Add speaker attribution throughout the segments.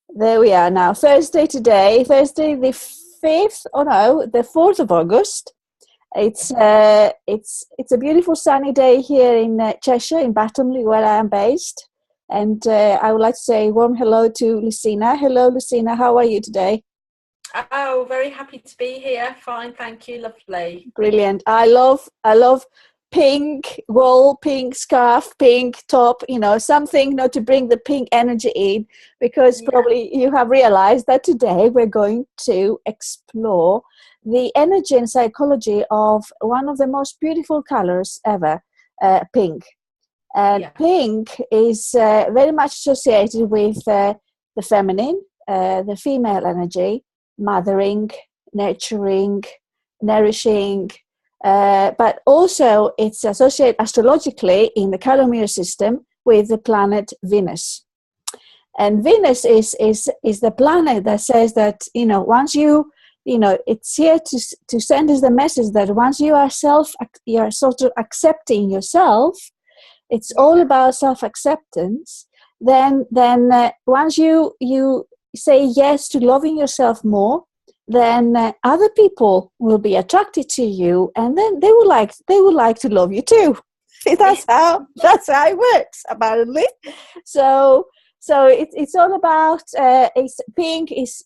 Speaker 1: There we are now. Thursday today, Thursday the 5th, oh no, the 4th of August. It's a beautiful sunny day here in Cheshire, in Battomley, where I am based. And I would like to say a warm hello to Lucina. Hello, Lucina. How are you today?
Speaker 2: Oh, very happy to be here. Fine, thank you. Lovely.
Speaker 1: Brilliant. I love pink wool, pink scarf, pink top, something, to bring the pink energy in, because probably you have realized that today we're going to explore the energy and psychology of one of the most beautiful colors ever, pink. And pink is very much associated with the feminine, the female energy, mothering, nurturing, nourishing, but also it's associated astrologically in the color mirror system with the planet Venus. And Venus is the planet that says that, once it's here to send us the message that once you're sort of accepting yourself, it's all about self-acceptance, then once you say yes to loving yourself more, then other people will be attracted to you, and then they would like to love you too. That's how it works, apparently. So it's all about pink is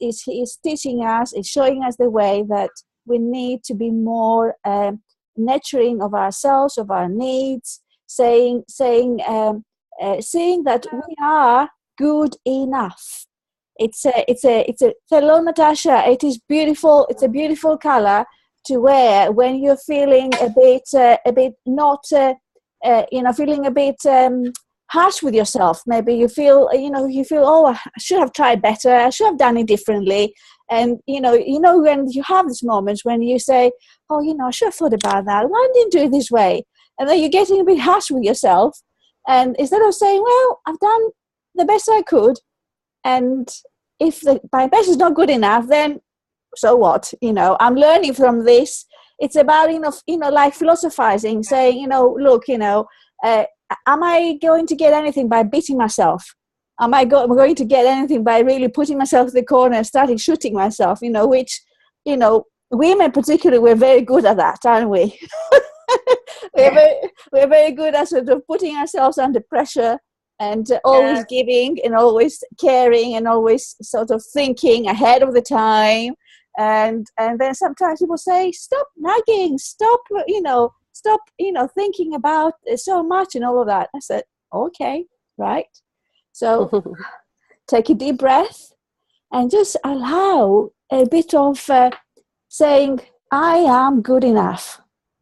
Speaker 1: teaching us, is showing us the way that we need to be more nurturing of ourselves, of our needs, saying that we are good enough. Hello, Natasha. It is beautiful. It's a beautiful color to wear when you're feeling a bit not, feeling a bit harsh with yourself. Maybe you feel, oh, I should have tried better. I should have done it differently. And, when you have these moments when you say, oh, I should have thought about that. Why didn't you do it this way? And then you're getting a bit harsh with yourself. And instead of saying, well, I've done the best I could, and if my best is not good enough, then so what? I'm learning from this. It's about, like philosophizing, saying, look, am I going to get anything by beating myself? Am I going to get anything by really putting myself in the corner and starting shooting myself? Which, women particularly, we're very good at that, aren't we? We're very good at sort of putting ourselves under pressure, and always giving and always caring and always sort of thinking ahead of the time. And then sometimes people say, stop nagging, stop thinking about so much and all of that. I said, okay, right. So take a deep breath and just allow a bit of saying, I am good enough.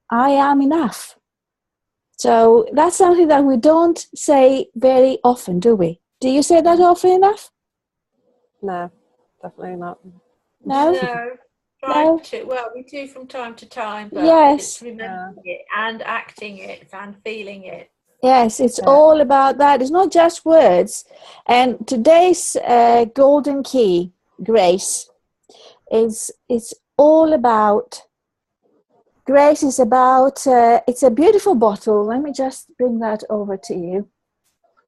Speaker 1: I am enough. So that's something that we don't say very often, do we? Do you say that often enough?
Speaker 3: No, definitely not.
Speaker 1: No?
Speaker 2: No. Well, we do from time to time, but it's remembering it and acting it and feeling it.
Speaker 1: Yes, it's all about that. It's not just words. And today's golden key, grace, it's all about... Grace is about, it's a beautiful bottle. Let me just bring that over to you.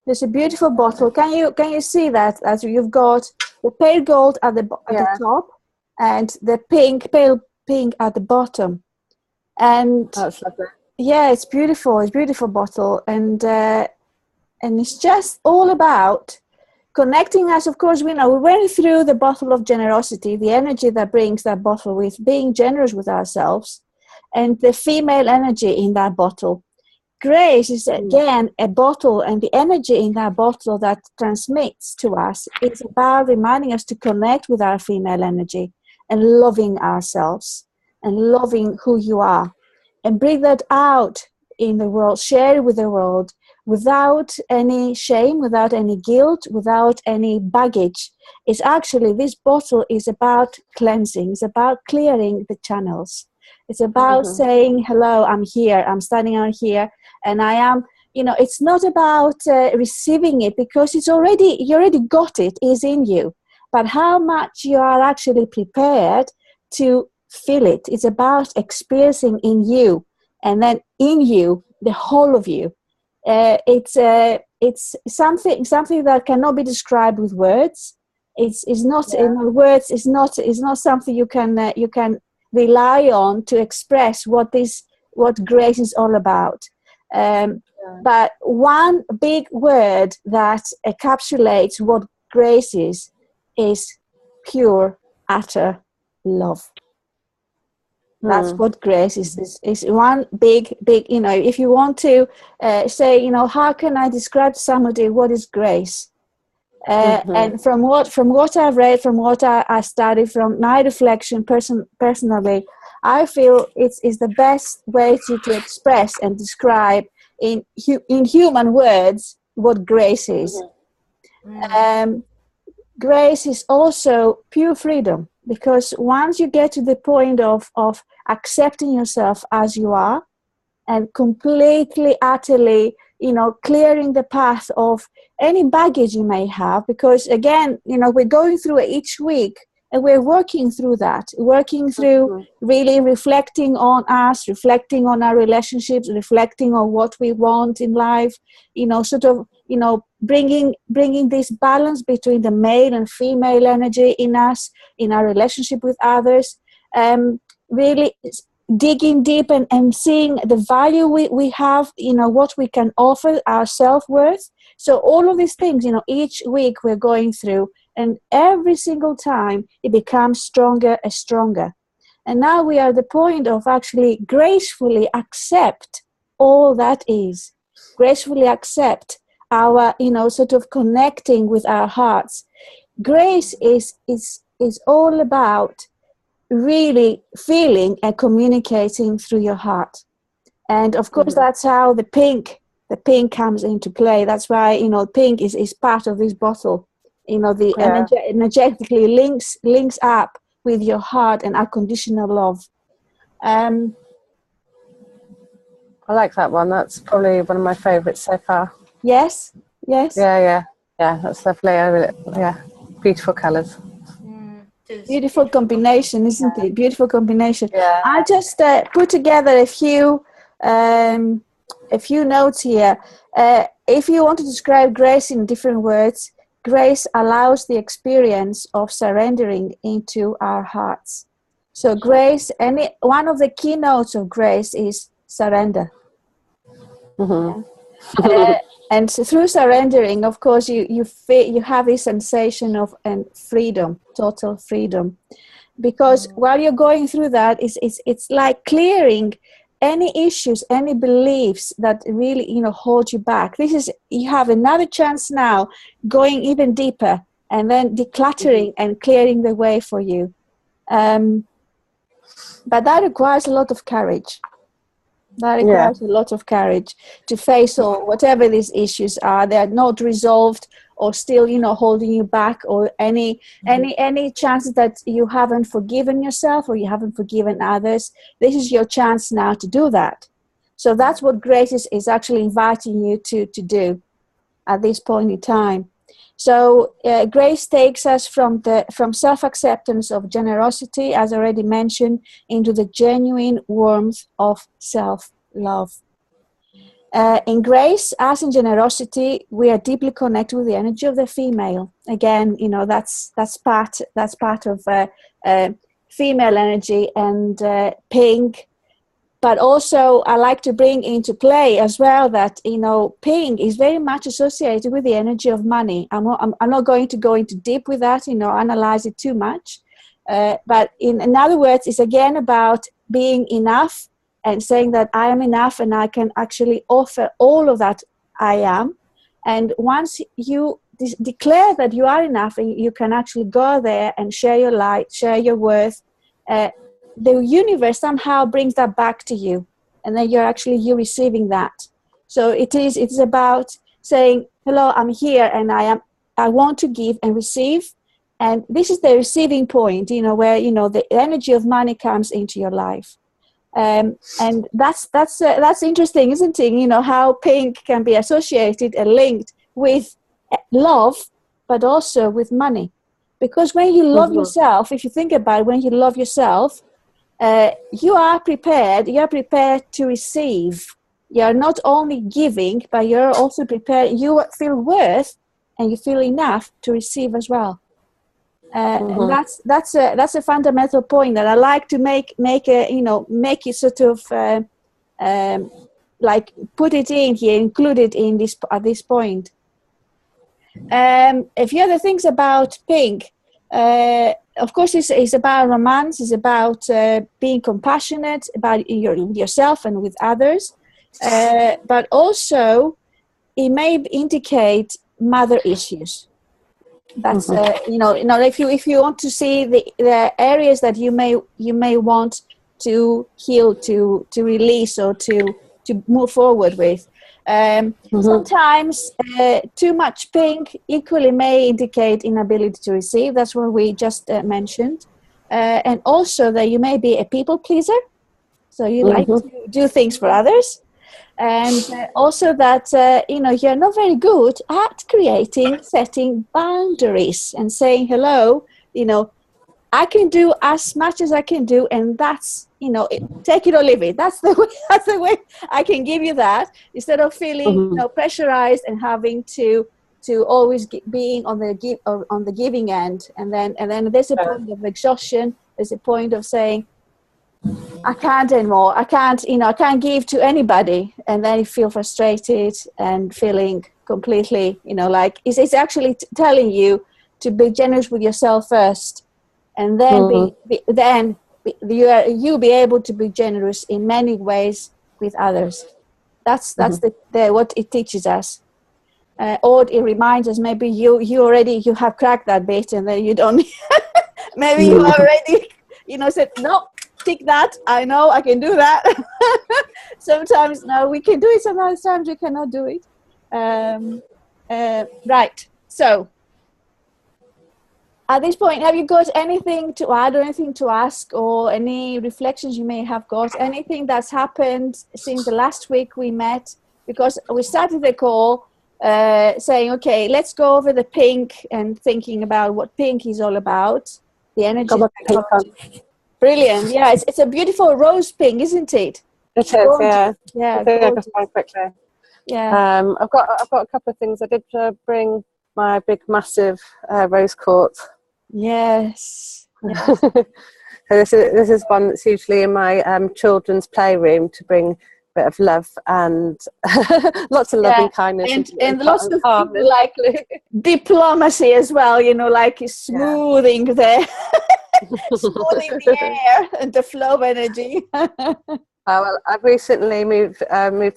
Speaker 1: There's a beautiful bottle. Can you see that? As you've got the pale gold at the top and the pale pink at the bottom. And
Speaker 3: that's lovely.
Speaker 1: Yeah, it's beautiful. It's a beautiful bottle. And it's just all about connecting us. Of course, we went through the bottle of generosity, the energy that brings that bottle with being generous with ourselves, and the female energy in that bottle. Grace is again a bottle, and the energy in that bottle that transmits to us is about reminding us to connect with our female energy and loving ourselves and loving who you are, and bring that out in the world, share it with the world without any shame, without any guilt, without any baggage. It's actually, this bottle is about cleansing, it's about clearing the channels. It's about saying, hello, I'm here, I'm standing out here, and I am, it's not about receiving it, because you already got it, is in you. But how much you are actually prepared to feel it. It's about experiencing in you, and then in you, the whole of you. It's something that cannot be described with words. It's not in other words. It's not something you can rely on to express what grace is all about. But one big word that encapsulates what grace is pure, utter love. That's what grace is one big, if you want to say, how can I describe to somebody what is grace? And from what I've read, from what I studied, from my reflection personally, I feel it's the best way to express and describe in human words what grace is. Grace is also pure freedom, because once you get to the point of accepting yourself as you are and completely, utterly, clearing the path of any baggage you may have, because again, we're going through it each week and we're working through really reflecting on us, reflecting on our relationships, reflecting on what we want in life, bringing this balance between the male and female energy in us, in our relationship with others, really digging deep and seeing the value we have, what we can offer, our self-worth. So all of these things, each week we're going through, and every single time it becomes stronger and stronger. And now we are at the point of actually gracefully accept all that is, gracefully accept our, connecting with our hearts. Grace is all about really feeling and communicating through your heart. And of course, that's how the pink comes into play. That's why, pink is part of this bottle. Energetically links up with your heart and unconditional love.
Speaker 3: I like that one. That's probably one of my favorites so far.
Speaker 1: Yes.
Speaker 3: Yeah, that's lovely. Beautiful colours.
Speaker 1: Beautiful combination, isn't it? Beautiful combination.
Speaker 3: Yeah.
Speaker 1: I just put together a few notes here. If you want to describe grace in different words, grace allows the experience of surrendering into our hearts. So grace, one of the keynotes of grace is surrender. And so through surrendering, of course, you have this sensation of freedom, total freedom, because while you're going through that, it's like clearing any issues, any beliefs that really hold you back. You have another chance now, going even deeper, and then decluttering and clearing the way for you. But that requires a lot of courage. That requires a lot of courage to face whatever these issues are. They are not resolved or still, holding you back, or any chances that you haven't forgiven yourself or you haven't forgiven others. This is your chance now to do that. So that's what grace is actually inviting you to do at this point in time. So grace takes us from self-acceptance of generosity, as already mentioned, into the genuine warmth of self-love. In grace, as in generosity, we are deeply connected with the energy of the female. Again, that's part of female energy, and pink. But also, I like to bring into play as well that, pink is very much associated with the energy of money. I'm not going to go into deep with that, analyze it too much. But in other words, it's again about being enough and saying that I am enough and I can actually offer all of that I am. And once you declare that you are enough and you can actually go there and share your light, share your worth, the universe somehow brings that back to you, and then you're receiving that. So it is about saying, hello, I'm here and I want to give and receive, and this is the receiving point, where the energy of money comes into your life. And that's interesting, isn't it? How pink can be associated and linked with love, but also with money, because when you love yourself, if you think about it, when you love yourself, you are prepared to receive. You're not only giving, but you're also prepared. You feel worth and you feel enough to receive as well. And that's a fundamental point that I like to make it sort of like put it in here, include it in this at this point. A few other things about pink. Of course, it's about romance. It's about being compassionate about yourself and with others. But also, it may indicate mother issues. That's if you want to see the areas that you may want to heal, to release, or to move forward with. Sometimes too much pink equally may indicate inability to receive. That's what we just mentioned. And also that you may be a people pleaser, so you like to do things for others. And also that, you're not very good at setting boundaries and saying, hello, I can do as much as I can do, and that's, take it or leave it. That's the way I can give you that, instead of feeling pressurized and having to always being on the giving end. And then there's a point of exhaustion. There's a point of saying, I can't anymore. I can't give to anybody. And then you feel frustrated and feeling completely, like it's actually telling you to be generous with yourself first. And then you'll be able to be generous in many ways with others. That's what it teaches us. Or it reminds us, maybe you have cracked that bit, and then you don't, maybe you already, said, no, tick that, I know I can do that. Sometimes, no, we can do it, sometimes we cannot do it. Right, so at this point, have you got anything to add or anything to ask, or any reflections you may have got, anything that's happened since the last week we met? Because we started the call saying, okay, let's go over the pink and thinking about what pink is all about, the energy. Brilliant. Yeah, it's a beautiful rose pink, isn't it?
Speaker 3: It is, yeah.
Speaker 1: Yeah,
Speaker 3: I think I can find quickly.
Speaker 1: Yeah.
Speaker 3: I've got a couple of things. I did bring my big, massive rose quartz.
Speaker 1: Yes.
Speaker 3: So this is one that's usually in my children's playroom to bring a bit of love and lots of love and kindness
Speaker 1: and lots of like diplomacy as well. Like smoothing smoothing the air and the flow of energy.
Speaker 3: Well, I've recently moved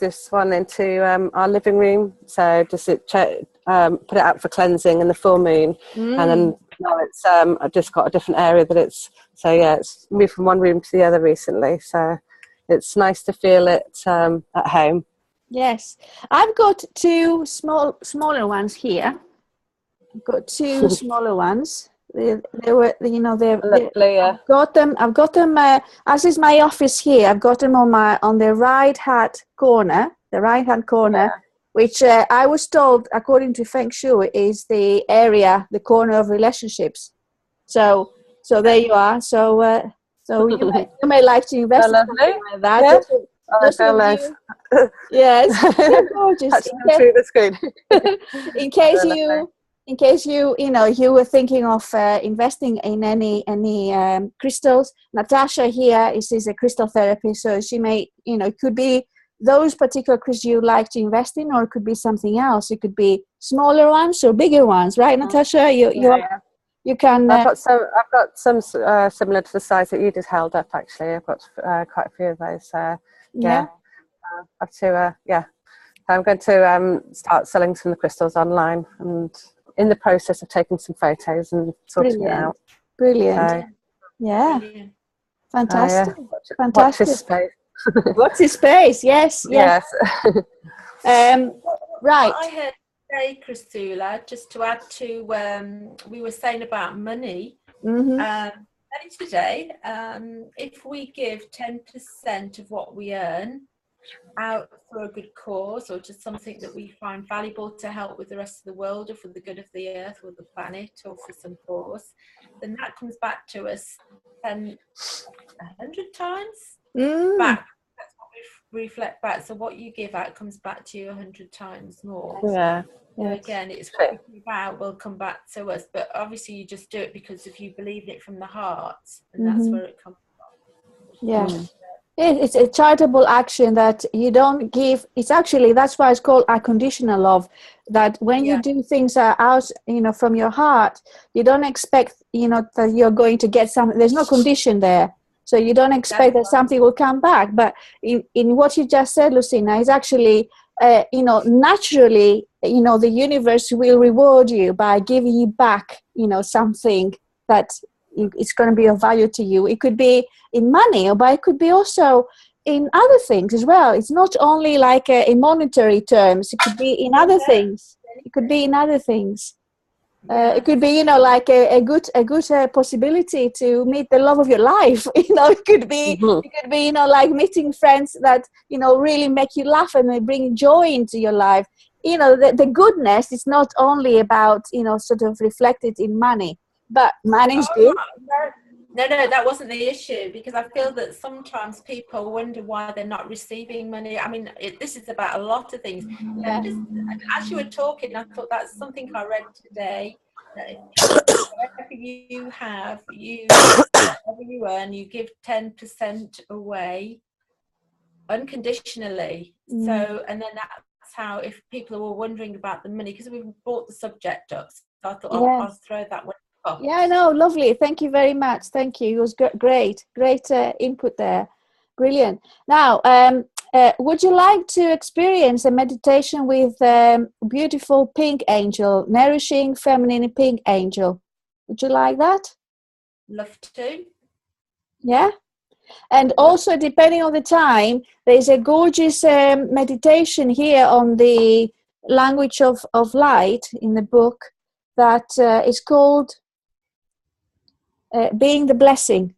Speaker 3: this one into our living room, so just put it out for cleansing in the full moon, and then now it's I've just got a different area that it's moved from one room to the other recently, so it's nice to feel it at home. Yes,
Speaker 1: I've got two smaller ones here. I've got two smaller ones. They were,
Speaker 3: lovely, yeah.
Speaker 1: I've got them. As is my office here, I've got them on the right hand corner. Which I was told, according to Feng Shui, is the corner of relationships. So there you are. So you may like to invest in something like that.
Speaker 3: Yeah.
Speaker 1: Yes, they're gorgeous.
Speaker 3: Through the screen.
Speaker 1: In case you were thinking of investing in any crystals, Natasha here is a crystal therapist, so she may, it could be those particular crystals you like to invest in, or it could be something else. It could be smaller ones or bigger ones, right, Natasha? You can.
Speaker 3: I've got some similar to the size that you just held up. Actually, I've got quite a few of those. I'm going to start selling some of the crystals online, and in the process of taking some photos and sorting it out.
Speaker 1: Brilliant. Brilliant. Fantastic. Fantastic.
Speaker 3: Watch this space.
Speaker 1: Watch this space. Yes. Right.
Speaker 2: I heard today, ChriSOULa, just to add to we were saying about money. Today, if we give 10% of what we earn out for a good cause, or just something that we find valuable to help with the rest of the world, or for the good of the earth or the planet, or for some cause, then that comes back to us 100 times back. That's what we reflect back. So what you give out comes back to you 100 times more.
Speaker 3: Yeah.
Speaker 2: So
Speaker 1: Yes.
Speaker 2: again, it's what we give out will come back to us, but obviously you just do it because if you believe it from the heart, and that's where it comes from.
Speaker 1: Yeah. It's a charitable action that you don't give. It's actually, that's why it's called unconditional love. That when you do things out, from your heart, you don't expect, that you're going to get something. There's no condition there. So you don't expect that something will come back. But in what you just said, Lucina, is actually, naturally, the universe will reward you by giving you back, something that it's going to be of value to you. It could be in money, but it could be also in other things as well. It's not only like in monetary terms. It could be in other things. It could be in other things. It could be, like a good possibility to meet the love of your life. It could be, like meeting friends that, really make you laugh and they bring joy into your life. The goodness is not only about, sort of reflected in money, but money is good.
Speaker 2: No, that wasn't the issue, because I feel that sometimes people wonder why they're not receiving money. I mean, this is about a lot of things. As you were talking, I thought that's something I read today. Whatever you have, whatever you earn, you give 10% away unconditionally. So, and then that's how, if people were wondering about the money, because we brought the subject up, so I thought I'll throw that one.
Speaker 1: Yeah, no, lovely. Thank you very much. Thank you. It was great input there. Brilliant. Now, would you like to experience a meditation with beautiful pink angel, nourishing feminine pink angel? Would you like that?
Speaker 2: Love to.
Speaker 1: Yeah. And also, depending on the time, there's a gorgeous meditation here on the language of light in the book that is called being the blessing.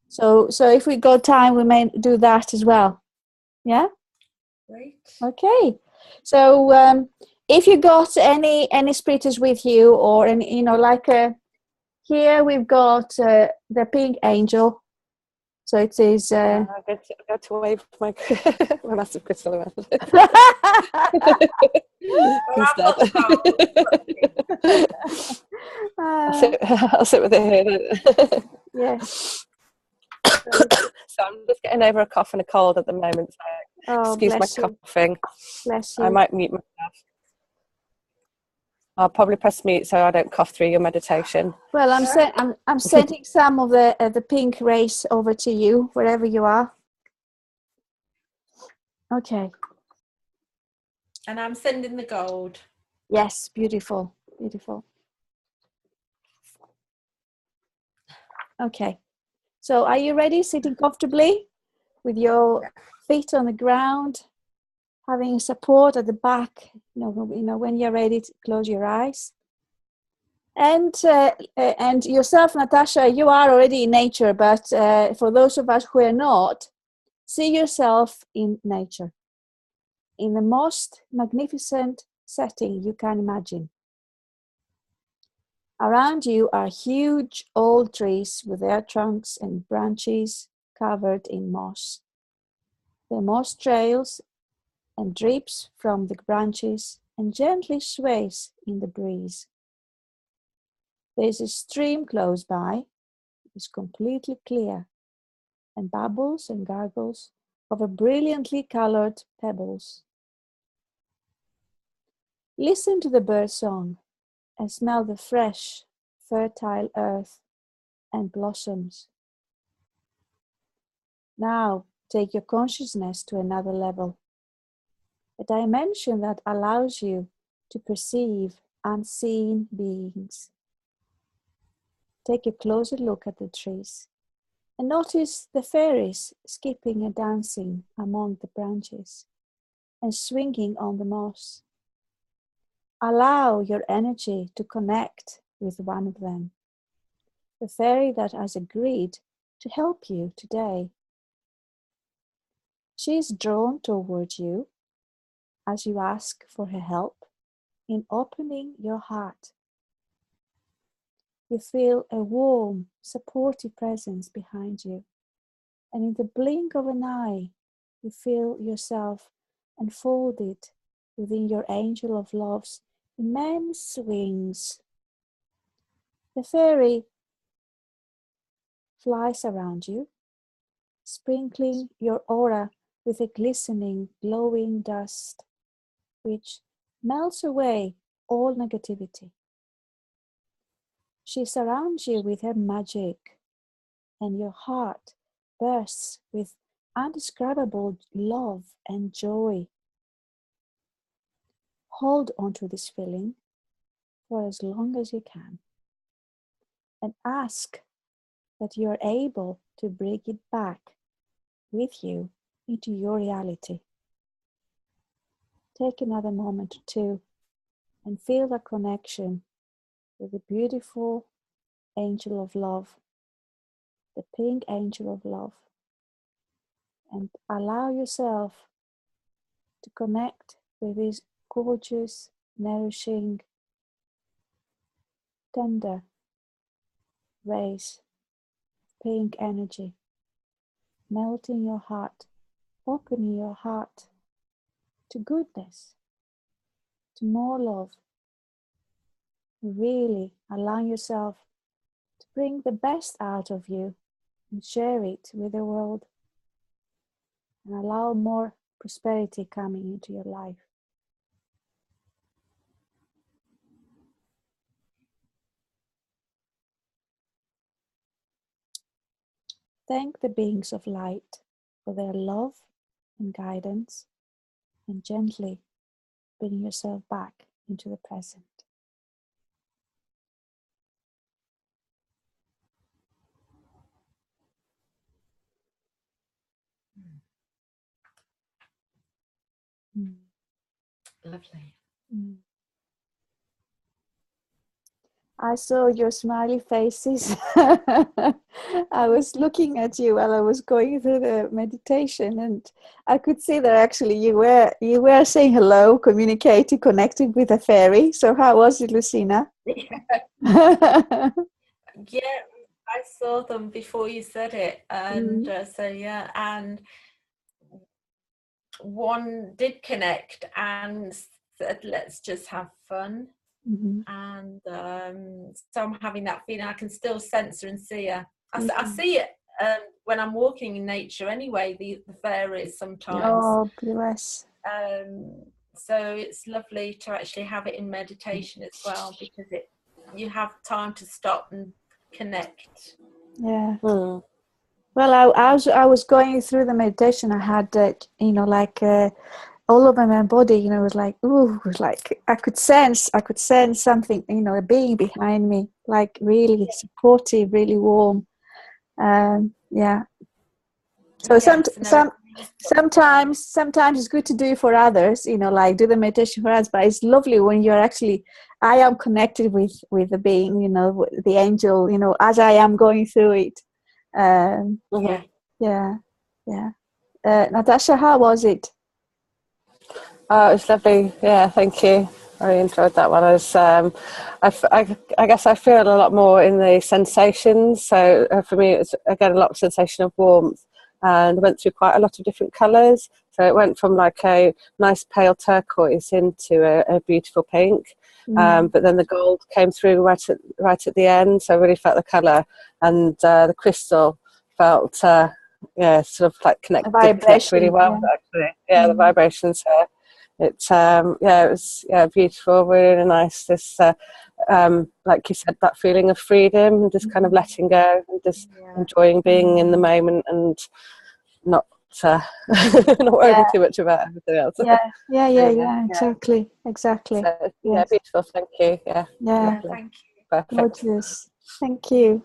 Speaker 1: So if we got time, we may do that as well. Yeah.
Speaker 2: Great.
Speaker 1: Okay. So if you got any spiritus with you, or any, like here we've got the pink angel. So it is.
Speaker 3: I go to wave my massive crystal around. I'll sit with it here.
Speaker 1: Yes.
Speaker 3: So I'm just getting over a cough and a cold at the moment. So excuse my coughing.
Speaker 1: Bless you.
Speaker 3: I might mute myself. I'll probably press mute so I don't cough through your meditation.
Speaker 1: Well, I'm sending some of the pink rays over to you wherever you are. Okay.
Speaker 2: And I'm sending the gold.
Speaker 1: Yes, beautiful, beautiful. Okay. So are you ready, sitting comfortably with your feet on the ground, having support at the back? When you're ready to close your eyes. And yourself, Natasha, you are already in nature, but for those of us who are not, see yourself in nature, in the most magnificent setting you can imagine. Around you are huge old trees with their trunks and branches covered in moss. The moss trails and drips from the branches and gently sways in the breeze. There is a stream close by. It is completely clear and bubbles and gargles over brilliantly colored pebbles. Listen to the bird song and smell the fresh, fertile earth and blossoms. Now take your consciousness to another level, a dimension that allows you to perceive unseen beings. Take a closer look at the trees and notice the fairies skipping and dancing among the branches and swinging on the moss. Allow your energy to connect with one of them, the fairy that has agreed to help you today. She is drawn toward you as you ask for her help in opening your heart. You feel a warm, supportive presence behind you, and in the blink of an eye, you feel yourself enfolded within your angel of love's immense wings. The fairy flies around you, sprinkling your aura with a glistening, glowing dust, which melts away all negativity. She surrounds you with her magic, and your heart bursts with indescribable love and joy. Hold on to this feeling for as long as you can, and ask that you are able to bring it back with you into your reality. Take another moment or two and feel the connection with the beautiful angel of love, the pink angel of love, and allow yourself to connect with this gorgeous, nourishing, tender rays of pink energy, melting your heart, opening your heart to goodness, to more love. Really allow yourself to bring the best out of you and share it with the world, and allow more prosperity coming into your life. Thank the beings of light for their love and guidance, and gently bring yourself back into the present. Mm.
Speaker 2: Lovely.
Speaker 1: Mm. I saw your smiley faces. I was looking at you while I was going through the meditation, and I could see that actually you were saying hello, communicating, connecting with a fairy. So how was it, Lucina?
Speaker 2: Yeah, I saw them before you said it, and so yeah, and one did connect and said, "Let's just have fun." And so I'm having that feeling. I can still sense her and see her. I see it when I'm walking in nature anyway, the fairies sometimes.
Speaker 1: Oh, bless.
Speaker 2: So it's lovely to actually have it in meditation as well, because you have time to stop and connect.
Speaker 1: Yeah. Well, I was going through the meditation. I had all over my body, it was like, ooh, it was like I could sense something, a being behind me, like really supportive, really warm. Yeah. So sometimes it's good to do for others, like do the meditation for us, but it's lovely when you're actually, I am connected with the being, the angel, as I am going through it. Yeah. Natasha, how was it?
Speaker 3: Oh, it was lovely. Yeah, thank you. I really enjoyed that one. I guess I feel a lot more in the sensations. So for me, it was, again, a lot of sensation of warmth, and went through quite a lot of different colours. So it went from like a nice pale turquoise into a beautiful pink. But then the gold came through right at the end. So I really felt the colour, and the crystal felt, sort of like connect really well. Actually, the vibrations. It was beautiful, really nice. This like you said, that feeling of freedom and just kind of letting go and just enjoying being in the moment and not not worrying too much about everything else.
Speaker 1: Exactly.
Speaker 3: So, beautiful. Thank you.
Speaker 2: Thank you.
Speaker 3: Perfect.
Speaker 1: Gorgeous. Thank you.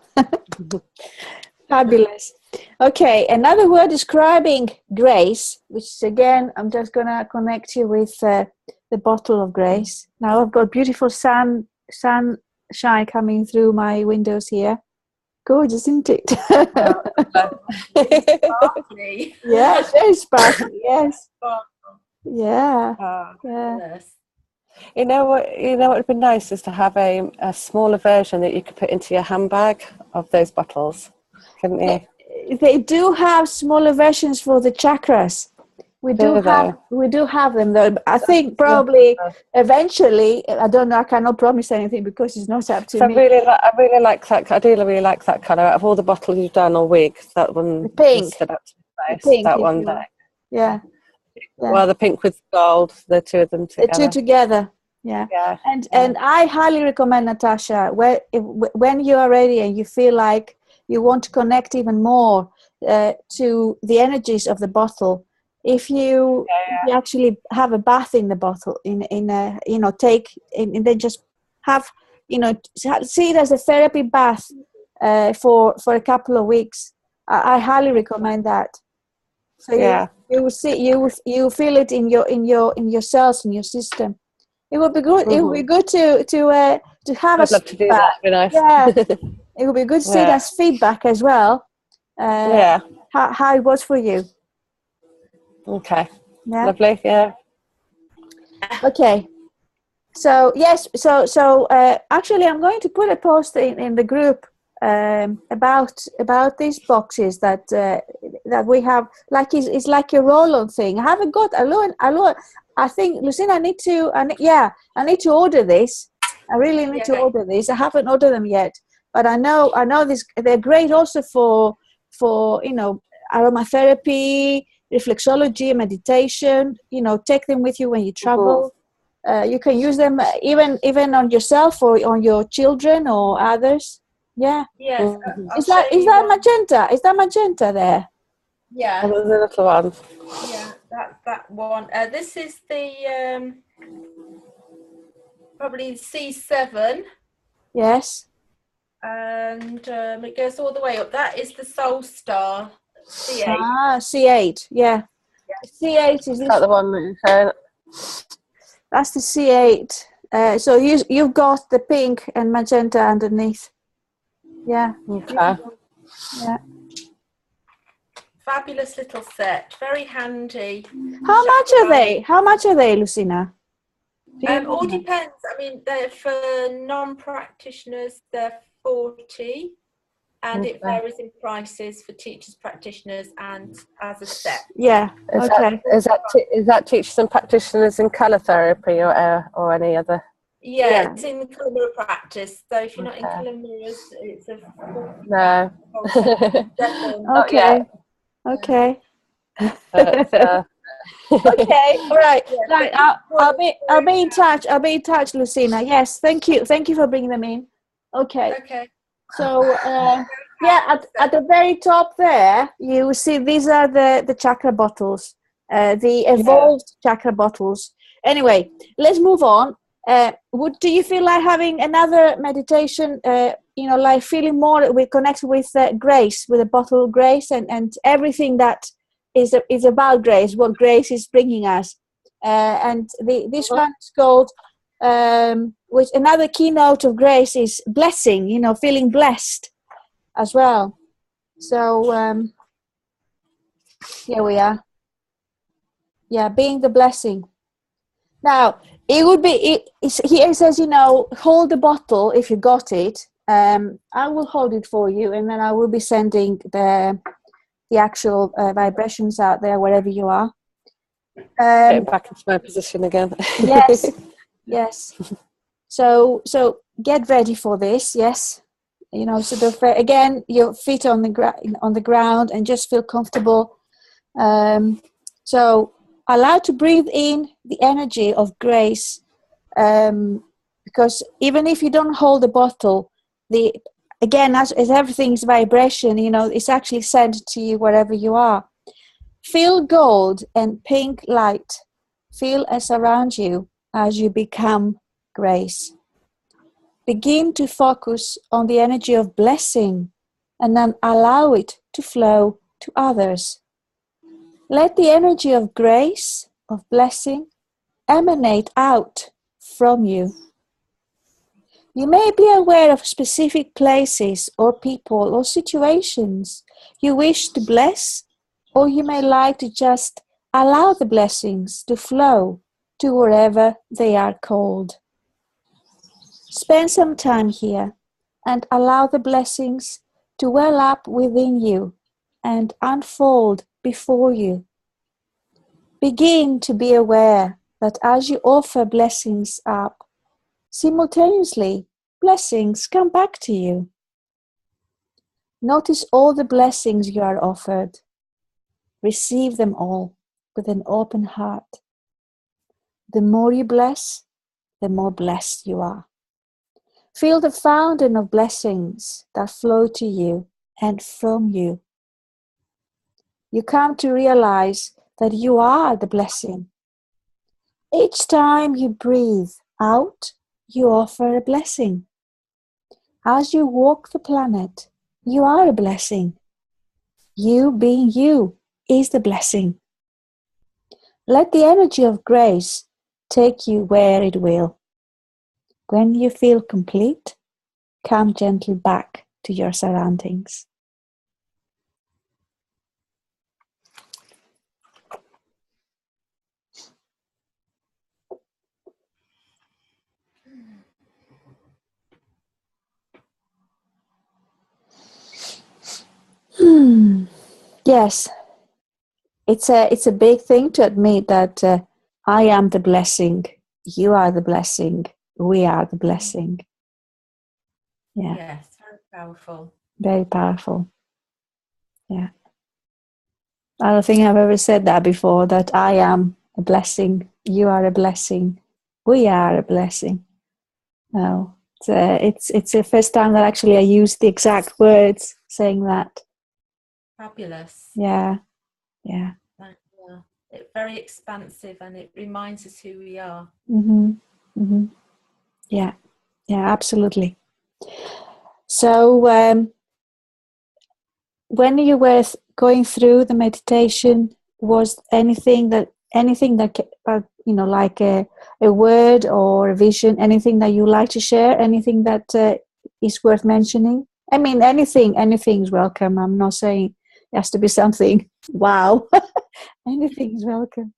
Speaker 1: Fabulous. Okay, another word describing grace, which again, I'm just going to connect you with the bottle of grace. Now I've got beautiful sunshine coming through my windows here. Gorgeous, isn't it?
Speaker 2: Sparkly.
Speaker 1: Yes, very sparkly. Yes. Yeah.
Speaker 2: Yes.
Speaker 3: You know what would be nice is to have a smaller version that you could put into your handbag of those bottles, couldn't you?
Speaker 1: They do have smaller versions for the chakras. We do have them though. I think probably eventually, I don't know, I cannot promise anything because it's not up to me.
Speaker 3: I really like that. I do really like that colour. Out of all the bottles you've done all week, that one
Speaker 1: The pink.
Speaker 3: stood up to the face.
Speaker 1: Pink,
Speaker 3: That one day.
Speaker 1: Yeah.
Speaker 3: Well, the pink with gold, the two of them together.
Speaker 1: The two together. Yeah. And I highly recommend, Natasha, when you are ready and you feel like you want to connect even more to the energies of the bottle, if you actually have a bath in the bottle, and then just have, see it as a therapy bath for a couple of weeks. I highly recommend that. So you will see, you feel it in your cells, in your system. It would be good. Mm-hmm. It would be good to have. I'd
Speaker 3: love to do that. It'd be nice.
Speaker 1: Yeah, it would be good to see it as feedback as well. How it was for you.
Speaker 3: Okay.
Speaker 1: Yeah.
Speaker 3: Lovely. Yeah.
Speaker 1: Okay. So yes. So actually, I'm going to put a post in the group about these boxes that we have. Like it's like a roll-on thing. I haven't got alone. I think, Lucina, I need to order this. I really need to order this. I haven't ordered them yet, but I know this. They're great also for aromatherapy, reflexology, meditation. Take them with you when you travel. You can use them even on yourself or on your children or others. Yeah.
Speaker 2: Yes.
Speaker 1: Is that magenta? Is that magenta there?
Speaker 2: Yeah.
Speaker 3: Oh, the little one.
Speaker 2: Yeah, that one. This is the probably C7.
Speaker 1: Yes.
Speaker 2: And it goes all the way up. That is the Soul Star C8.
Speaker 1: C8. Yeah. C8 is
Speaker 3: that the one that you said?
Speaker 1: That's the C8. So you've got the pink and magenta underneath. Yeah.
Speaker 3: Okay.
Speaker 1: Yeah.
Speaker 2: Fabulous little set. Very handy.
Speaker 1: How much are they, Lucina?
Speaker 2: All depends. I mean, they're for non-practitioners, they're 40, and it varies in prices for teachers, practitioners, and as a set.
Speaker 1: Yeah.
Speaker 3: Is that teachers and practitioners in colour therapy or any other?
Speaker 2: Yeah, it's in the colour mirror practice. So if you're not in colour mirrors, it's a
Speaker 3: no.
Speaker 1: Okay. Okay.
Speaker 3: But,
Speaker 1: okay. All right. Right. I'll be in touch. I'll be in touch, Lucina. Yes. Thank you. Thank you for bringing them in. Okay.
Speaker 2: Okay.
Speaker 1: So at the very top there, you will see these are the chakra bottles, the evolved chakra bottles. Anyway, let's move on. Do you feel like having another meditation? Like feeling more we connect with grace, with the bottle of grace, and everything that is about grace, what grace is bringing us. And this one is called, which another keynote of grace is blessing. Feeling blessed as well. So here we are. Yeah, being the blessing. Now, it would be, here it says, hold the bottle if you got it. I will hold it for you, and then I will be sending the actual vibrations out there wherever you are.
Speaker 3: Getting back into my position again.
Speaker 1: Yes, yes. So get ready for this. Yes, sort of again, your feet on the ground, and just feel comfortable. So allow to breathe in the energy of grace, because even if you don't hold the bottle, as everything is vibration, it's actually sent to you wherever you are. Feel gold and pink light. Feel as around you as you become grace. Begin to focus on the energy of blessing, and then allow it to flow to others. Let the energy of grace, of blessing, emanate out from you. You may be aware of specific places or people or situations you wish to bless, or you may like to just allow the blessings to flow to wherever they are called. Spend some time here and allow the blessings to well up within you and unfold before you. begin to be aware that as you offer blessings up, simultaneously, blessings come back to you. Notice all the blessings you are offered. Receive them all with an open heart. The more you bless, the more blessed you are. Feel the fountain of blessings that flow to you and from you. You come to realize that you are the blessing. Each time you breathe out, you offer a blessing. As you walk the planet, you are a blessing. You being you is the blessing. Let the energy of grace take you where it will. When you feel complete, come gently back to your surroundings. Yes, it's a big thing to admit that I am the blessing, you are the blessing, we are the blessing. Yeah.
Speaker 2: Yes, very powerful.
Speaker 1: Very powerful. Yeah. I don't think I've ever said that before, that I am a blessing, you are a blessing, we are a blessing. No, it's the first time that actually I used the exact words saying that.
Speaker 2: Fabulous.
Speaker 1: Yeah, yeah.
Speaker 2: It's very expansive and it reminds us who we are.
Speaker 1: Mm-hmm. Mm-hmm. Yeah, yeah, absolutely. So when you were going through the meditation, was anything that like a word or a vision, anything that you like to share, anything that is worth mentioning? I mean, anything's welcome. I'm not saying it has to be something wow. Anything's welcome.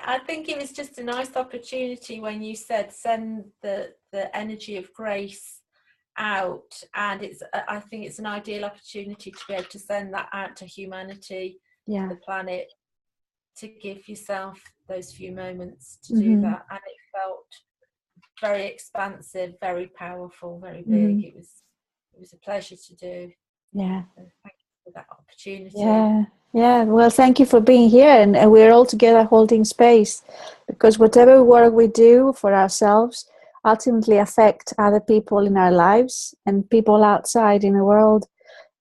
Speaker 2: I think it was just a nice opportunity when you said send the energy of grace out, and I think it's an ideal opportunity to be able to send that out to humanity, to the planet, to give yourself those few moments to do that. And it felt very expansive, very powerful, very big. It was a pleasure to do.
Speaker 1: Yeah.
Speaker 2: So thank you for that opportunity.
Speaker 1: Yeah, well, thank you for being here, and we're all together holding space, because whatever work we do for ourselves ultimately affect other people in our lives and people outside in the world.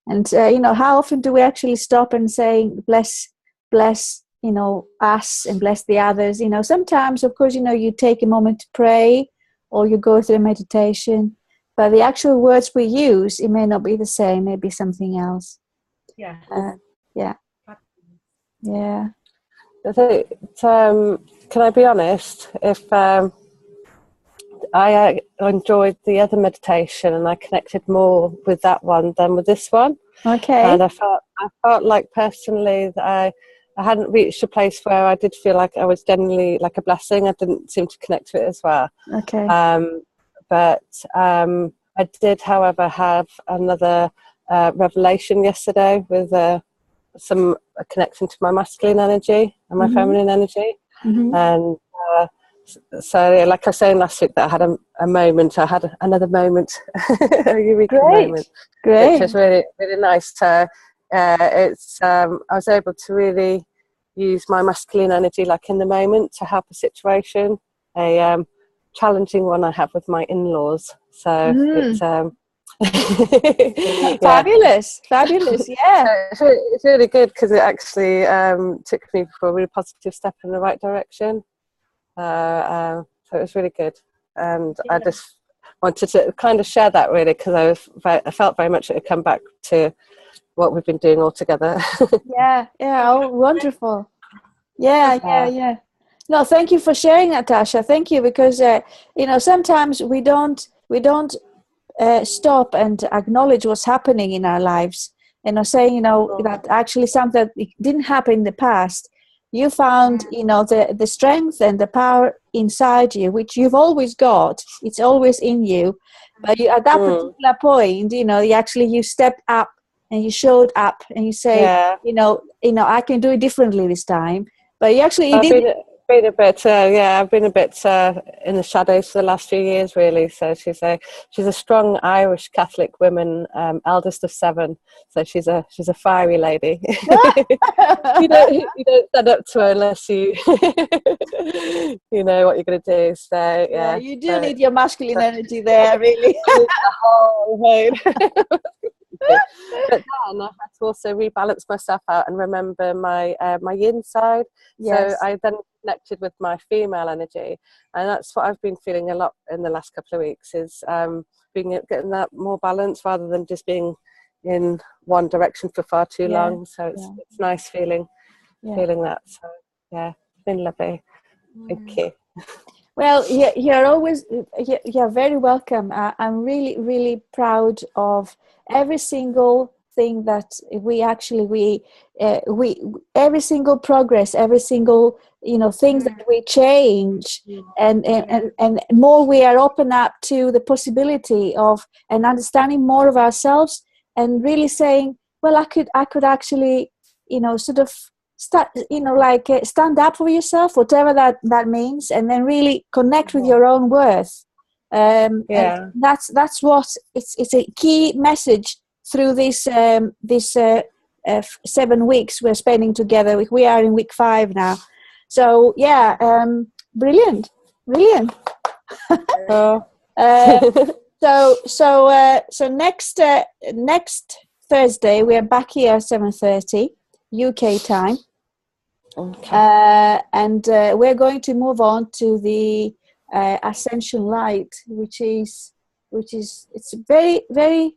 Speaker 1: And how often do we actually stop and say bless us and bless the others? Sometimes, of course, you take a moment to pray or you go through a meditation, but the actual words we use, it may not be the same, maybe something else.
Speaker 2: Yeah.
Speaker 1: Yeah.
Speaker 3: I think, can I be honest? If I enjoyed the other meditation and I connected more with that one than with this one.
Speaker 1: Okay.
Speaker 3: And I felt like personally that I hadn't reached a place where I did feel like I was genuinely like a blessing. I didn't seem to connect to it as well.
Speaker 1: Okay.
Speaker 3: But I did, however, have another revelation yesterday with some connection to my masculine energy and my feminine energy. And so, like I was saying last week, that I had a moment. I had another moment, a eureka moment, which was really, really nice. So, I was able to really use my masculine energy, like in the moment, to help a situation, a challenging one I have with my in-laws. So it's
Speaker 1: fabulous, yeah.
Speaker 3: So it's really good because it actually took me for a really positive step in the right direction. So it was really good, and I just wanted to kind of share that really because I felt very much it had come back to what we've been doing all together.
Speaker 1: Yeah. Oh, wonderful. Yeah. No, thank you for sharing that, Tasha. Thank you, because sometimes we don't stop and acknowledge what's happening in our lives, saying that actually something that didn't happen in the past, you found the strength and the power inside you, which you've always got. It's always in you, but at that particular point, you stepped up and you showed up, and you say, you know, I can do it differently this time. But you did.
Speaker 3: Been a bit, I've been a bit in the shadows for the last few years, really. So she's a strong Irish Catholic woman, eldest of 7. So she's a fiery lady. you don't stand up to her unless you you know what you're going to do. So yeah,
Speaker 1: you do need your masculine energy there, really.
Speaker 3: The whole way. But then I had to also rebalance myself out and remember my yin side.
Speaker 1: Yes.
Speaker 3: So I then connected with my female energy, and that's what I've been feeling a lot in the last couple of weeks, is getting that more balance rather than just being in one direction for far too long. So it's nice feeling that. So yeah, it's been lovely. Thank you.
Speaker 1: Well, you're very welcome. I'm really, really proud of every single thing that every single progress, every single, things that we change, and more we are open up to the possibility of and understanding more of ourselves, and really saying, well, I could actually, sort of stand up for yourself, whatever that means, and then really connect with your own worth. And that's what it's a key message through this 7 weeks we're spending together. We are in week 5 now, so brilliant. So next Thursday we are back here at 7:30 UK time. Okay. And we're going to move on to the ascension light, which is it's very, very,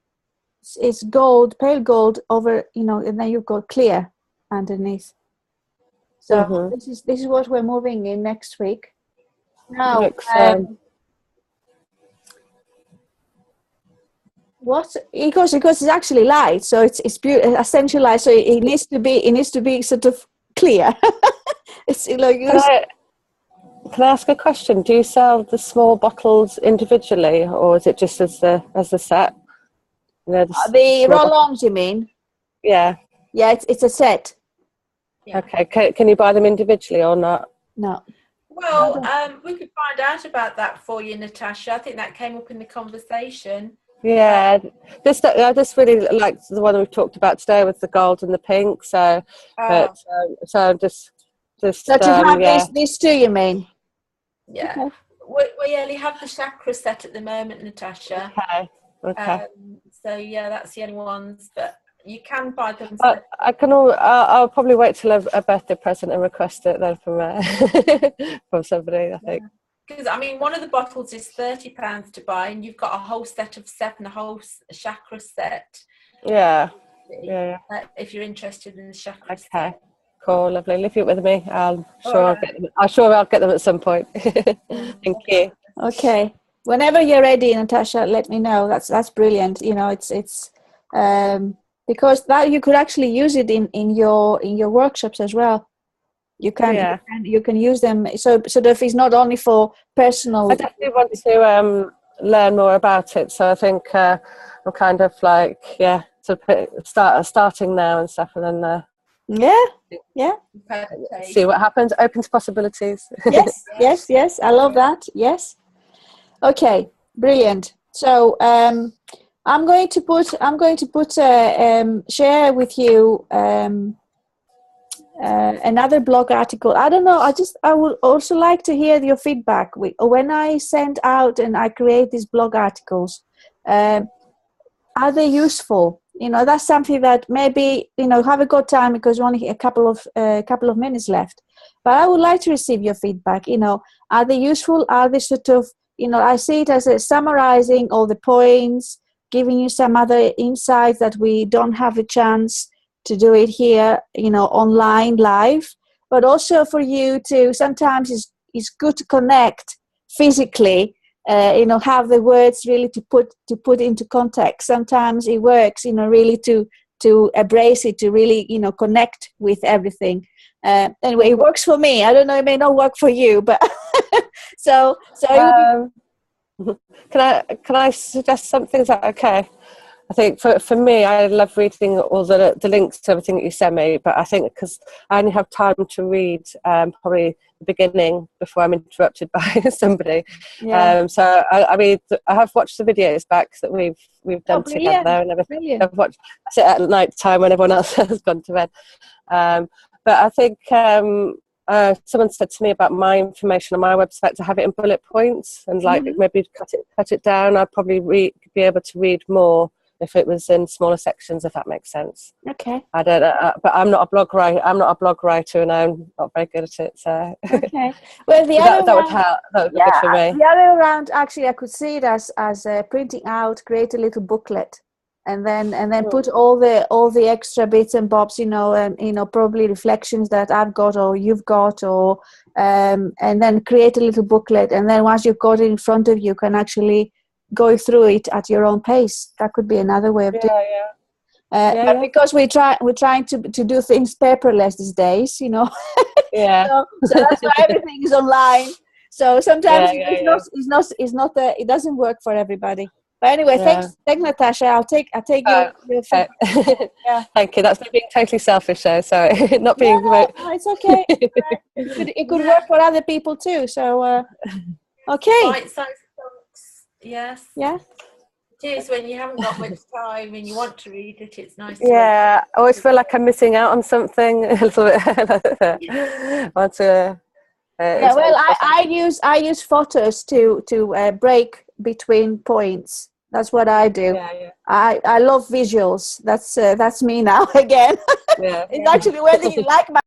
Speaker 1: it's gold, pale gold over, and then you've got clear underneath. So this is what we're moving in next week. Now, because it's actually light, so it's ascension light, so it needs to be sort of clear. It's
Speaker 3: Can I ask a question? Do you sell the small bottles individually, or is it just as the set?
Speaker 1: The roll-ons, you mean?
Speaker 3: Yeah.
Speaker 1: Yeah, it's a set.
Speaker 2: Yeah.
Speaker 3: Okay. Can you buy them individually or not?
Speaker 1: No.
Speaker 2: Well, we could find out about that for you, Natasha. I think that came up in the conversation.
Speaker 3: Yeah, I just really like the one we talked about today with the gold and the pink. So, so just. So to
Speaker 1: have these two, you mean?
Speaker 2: Yeah.
Speaker 1: Okay.
Speaker 2: We only have the chakra set at the moment, Natasha.
Speaker 3: Okay.
Speaker 2: So that's the only ones, but you can buy them.
Speaker 3: I'll probably wait till a birthday present and request it then from somebody, I think.
Speaker 2: Because one of the bottles is £30 to buy, and you've got a whole set of 7, a whole chakra set.
Speaker 3: Yeah.
Speaker 2: If you're interested in the chakra.
Speaker 3: Okay.
Speaker 2: Set.
Speaker 3: Cool, lovely. Leave it with me. I'll get them at some point. Thank you.
Speaker 1: Okay. Whenever you're ready, Natasha, let me know. That's brilliant. It's because that you could actually use it in your workshops as well. You can use them. So sort of, it's not only for personal.
Speaker 3: I definitely want to learn more about it. So I think I'm kind of starting now and stuff, and then. See what happens. Open to possibilities.
Speaker 1: Yes. I love that. Yes. Okay. Brilliant. So I'm going to share with you another blog article. I don't know. I would also like to hear your feedback. When I send out and I create these blog articles, are they useful? That's something that maybe, haven't got time because only a couple of minutes left. But I would like to receive your feedback. Are they useful? Are they sort of, I see it as a summarizing all the points, giving you some other insights that we don't have a chance to do it here, online, live. But also for you to, sometimes it's good to connect physically. Have the words really to put into context. Sometimes it works, really to embrace it, to really, connect with everything. Anyway, it works for me. I don't know, it may not work for you, but so
Speaker 3: can I suggest something? Is that okay? I think for me, I love reading all the links to everything that you send me, but I think because I only have time to read probably the beginning before I'm interrupted by somebody.
Speaker 1: Yeah.
Speaker 3: So I have watched the videos back that we've done together and everything.
Speaker 1: Brilliant.
Speaker 3: I've watched it at night time when everyone else has gone to bed. But I think someone said to me about my information on my website to have it in bullet points and like maybe cut it down. I'd probably be able to read more if it was in smaller sections, if that makes sense.
Speaker 1: Okay.
Speaker 3: I don't know, but I'm not a blog writer, and I'm not very good at it. So
Speaker 1: Okay. Well,
Speaker 3: that would help. That would be good for me.
Speaker 1: The other way around, actually, I could see it as printing out, create a little booklet, and then put all the extra bits and bobs, and probably reflections that I've got or you've got, or and then create a little booklet, and then once you've got it in front of you, can actually go through it at your own pace. That could be another way of doing it. But because we're trying to do things paperless these days,
Speaker 3: Yeah.
Speaker 1: so that's why everything is online. So sometimes it's not it doesn't work for everybody. But anyway, thanks, Natasha. I'll take your
Speaker 3: okay. Thank you. That's me being totally selfish, though. Sorry, not being.
Speaker 1: No, it's okay. It could work for other people too. So okay.
Speaker 2: Bite-sized chunks. Yes.
Speaker 1: Yeah.
Speaker 2: It is when you haven't got much time and you want to read it. It's nice.
Speaker 3: I always feel like I'm missing out on something a little bit.
Speaker 1: I use photos to break between points. That's what I do. I love visuals. That's me now again. It's actually whether you like my